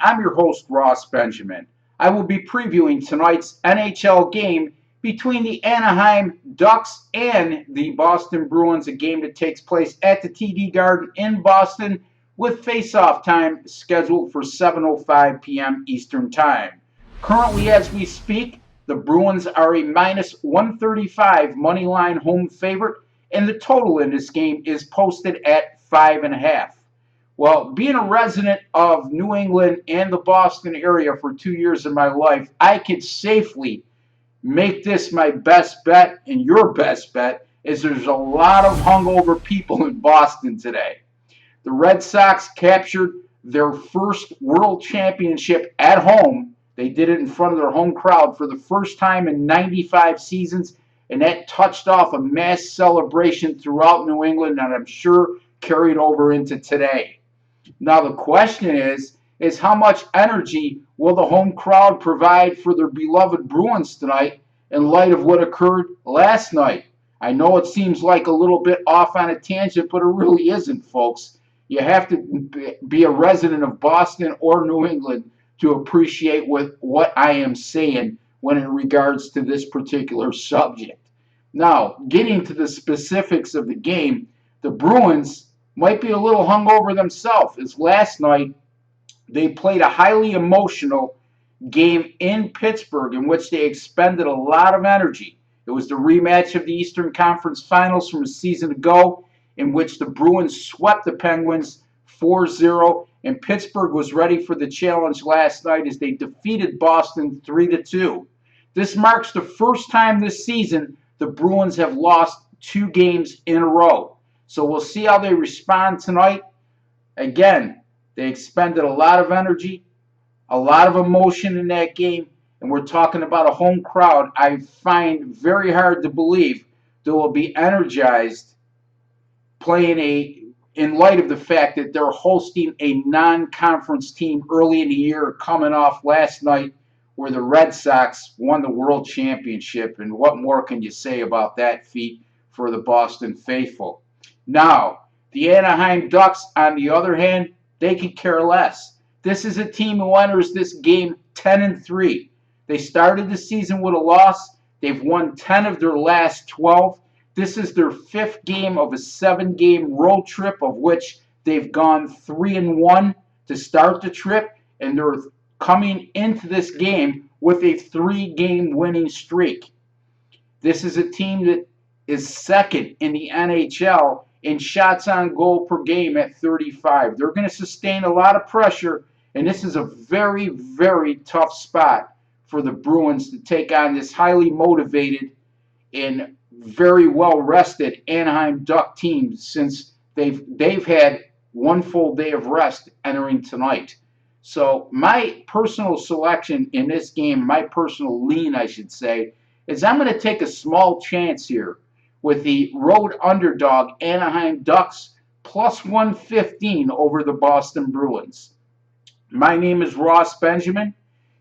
I'm your host, Ross Benjamin. I will be previewing tonight's NHL game between the Anaheim Ducks and the Boston Bruins, a game that takes place at the TD Garden in Boston with face-off time scheduled for 7:05 p.m. Eastern Time. Currently, as we speak, the Bruins are a minus 135 money line home favorite, and the total in this game is posted at 5.5. Well, being a resident of New England and the Boston area for 2 years of my life, I could safely make this my best bet and your best bet is there's a lot of hungover people in Boston today. The Red Sox captured their first world championship at home. They did it in front of their home crowd for the first time in 95 seasons, and that touched off a mass celebration throughout New England, and I'm sure carried over into today. Now the question is how much energy will the home crowd provide for their beloved Bruins tonight in light of what occurred last night? I know it seems like a little bit off on a tangent, but it really isn't, folks. You have to be a resident of Boston or New England to appreciate what I am saying when in regards to this particular subject. Now, getting to the specifics of the game, the Bruins might be a little hungover themselves, as last night they played a highly emotional game in Pittsburgh in which they expended a lot of energy. It was the rematch of the Eastern Conference Finals from a season ago in which the Bruins swept the Penguins 4-0, and Pittsburgh was ready for the challenge last night as they defeated Boston 3-2. This marks the first time this season the Bruins have lost 2 games in a row. So we'll see how they respond tonight. Again, they expended a lot of energy, a lot of emotion in that game, and we're talking about a home crowd I find very hard to believe that will be energized in light of the fact that they're hosting a non-conference team early in the year coming off last night where the Red Sox won the World Championship, and what more can you say about that feat for the Boston faithful? Now, the Anaheim Ducks, on the other hand, they could care less. This is a team who enters this game 10-3. They started the season with a loss. They've won 10 of their last 12. This is their 5th game of a 7-game road trip, of which they've gone 3-1 to start the trip, and they're coming into this game with a 3-game winning streak. This is a team that is second in the NHL in shots on goal per game at 35. They're going to sustain a lot of pressure, and this is a very, very tough spot for the Bruins to take on this highly motivated and very well rested Anaheim Duck team since they've had one full day of rest entering tonight. So my personal selection in this game, my personal lean, I should say, is I'm going to take a small chance here with the road underdog Anaheim Ducks plus 115 over the Boston Bruins. My name is Ross Benjamin.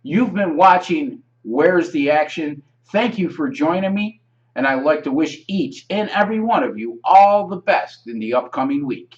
You've been watching Where's the Action? Thank you for joining me, and I'd like to wish each and every one of you all the best in the upcoming week.